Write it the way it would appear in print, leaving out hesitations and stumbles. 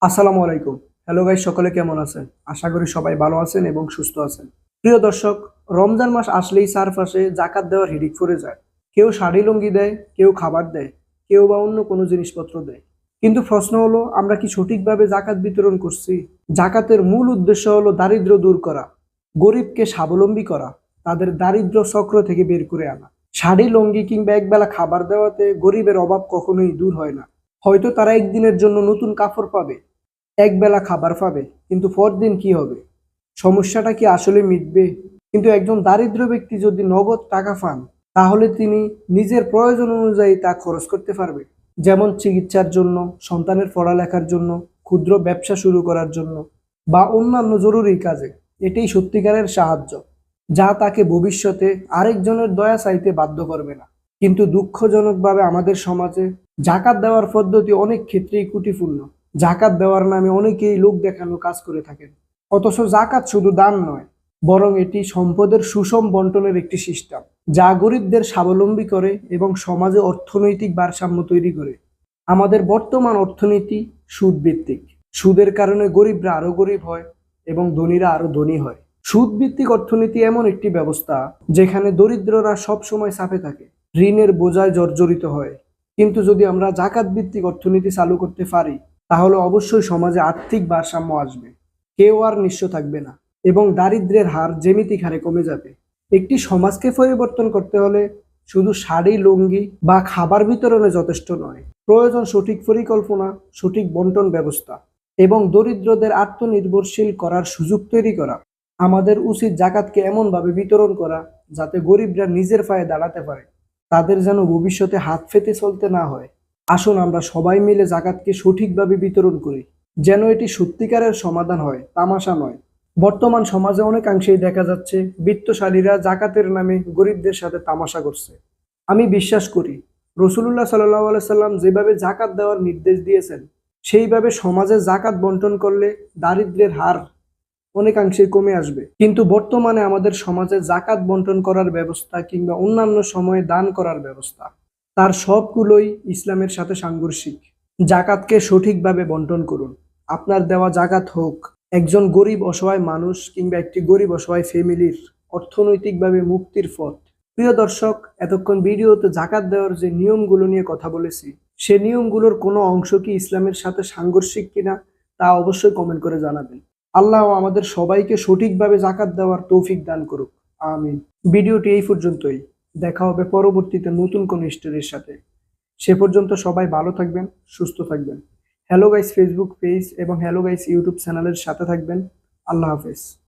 আসসালামু আলাইকুম। Hello guys, সকলে কেমন আছেন? আশা করি সবাই ভালো আছেন এবং সুস্থ আছেন। প্রিয় দর্শক, রমজান মাস আসলেই চারপাশে জাকাত দেওয়ার হিড়িক পড়ে যায়। কেউ শাড়ি লুঙ্গি দেয়, কেউ খাবার দেয়, কেউ বা অন্য কোনো জিনিসপত্র দেয়। কিন্তু প্রশ্ন হলো, আমরা কি সঠিকভাবে জাকাত বিতরণ করছি? জাকাতের মূল উদ্দেশ্য হলো দারিদ্র্য দূর করা, গরিবকে স্বাবলম্বী করা, তাদের দারিদ্র্য চক্র থেকে বের করে আনা। শাড়ি লুঙ্গি কিংবা একবেলা খাবার দেওয়াতে গরিবের অভাব কখনোই দূর হয় না। হয়তো তারা একদিনের জন্য নতুন কাপড় পাবে, একবেলা খাবার পাবে, কিন্তু পরদিন কি হবে? সমস্যাটা কি আসলে মিটবে? কিন্তু একজন দারিদ্র ব্যক্তি যদি নগদ টাকা পান, তাহলে তিনি নিজের প্রয়োজন অনুযায়ী তা খরচ করতে পারবে। যেমন চিকিৎসার জন্য, সন্তানের পড়ালেখার জন্য, ক্ষুদ্র ব্যবসা শুরু করার জন্য বা অন্যান্য জরুরি কাজে। এটাই সত্যিকারের সাহায্য, যা তাকে ভবিষ্যতে আরেকজনের দয়া চাইতে বাধ্য করবে না। কিন্তু দুঃখজনকভাবে আমাদের সমাজে জাকাত দেওয়ার পদ্ধতি অনেক ক্ষেত্রেই ত্রুটিপূর্ণ। জাকাত দেওয়ার নামে অনেকেই লোক দেখানো কাজ করে থাকেন। অথচ জাকাত শুধু দান নয়, বরং এটি সম্পদের সুষম বন্টনের একটি সিস্টেম, যা গরিবদের স্বাবলম্বী করে এবং সমাজে অর্থনৈতিক ভারসাম্য তৈরি করে। আমাদের বর্তমান অর্থনীতি সুদ ভিত্তিক। সুদের কারণে গরিবরা আরো গরিব হয় এবং ধনীরা আরো ধনী হয়। সুদ ভিত্তিক অর্থনীতি এমন একটি ব্যবস্থা যেখানে দরিদ্ররা সব সময় চাপে থাকে, ঋণের বোঝায় জর্জরিত হয়। কিন্তু যদি আমরা জাকাত ভিত্তিক অর্থনীতি চালু করতে পারি, তাহলে অবশ্যই সমাজে আর্থিক ভারসাম্য আসবে, কেউ আর নিঃস্ব থাকবে না এবং দারিদ্র্যের হার জ্যামিতিক হারে কমে যাবে। একটি সমাজকে পরিবর্তন করতে হলে শুধু শাড়ি লুঙ্গি বা খাবার বিতরণে যথেষ্ট নয়, প্রয়োজন সঠিক পরিকল্পনা, সঠিক বন্টন ব্যবস্থা এবং দরিদ্রদের আত্মনির্ভরশীল করার সুযোগ তৈরি করা। আমাদের উচিত জাকাতকে এমনভাবে বিতরণ করা যাতে গরিবরা নিজের পায়ে দাঁড়াতে পারে, তাদের যেন ভবিষ্যতে হাত পেতে চলতে না হয়। আসুন আমরা সবাই মিলে জাকাতকে সঠিকভাবে বিতরণ করি, যেন এটি সত্যিকারের সমাধান হয়, তামাশা নয়। বর্তমান সমাজে অনেকাংশেই দেখা যাচ্ছে বিত্তশালীরা জাকাতের নামে গরিবদের সাথে তামাশা করছে। আমি বিশ্বাস করি রাসূলুল্লাহ সাল্লাল্লাহু আলাইহি সাল্লাম যেভাবে জাকাত দেওয়ার নির্দেশ দিয়েছেন, সেইভাবে সমাজে জাকাত বন্টন করলে দারিদ্র্যের হার অনেকাংশেই কমে আসবে। কিন্তু বর্তমানে আমাদের সমাজে জাকাত বন্টন করার ব্যবস্থা কিংবা অন্যান্য সময়ে দান করার ব্যবস্থা, তার সবগুলোই ইসলামের সাথে সাংঘর্ষিক। জাকাতকে সঠিকভাবে বন্টন করুন। আপনার দেওয়া জাকাত হোক একজন গরিব অসহায় মানুষ কিংবা একটি গরিব অসহায় ফ্যামিলির অর্থনৈতিকভাবে মুক্তির পথ। প্রিয় দর্শক, এতক্ষণ ভিডিওতে জাকাত দেওয়ার যে নিয়মগুলো নিয়ে কথা বলেছি, সে নিয়মগুলোর কোনো অংশ কি ইসলামের সাথে সাংঘর্ষিক কিনা তা অবশ্যই কমেন্ট করে জানাবেন। আল্লাহ আমাদের সবাইকে সঠিকভাবে জাকাত দেওয়ার তৌফিক দান করুক। আমিন। ভিডিওটি এই পর্যন্তই। দেখা হবে পরবর্তীতে নতুন কোনো স্টোরির সাথে। সে পর্যন্ত সবাই ভালো থাকবেন, সুস্থ থাকবেন। হ্যালো গাইস ফেসবুক পেজ এবং হ্যালো গাইস ইউটিউব চ্যানেলের সাথে থাকবেন। আল্লাহ হাফেজ।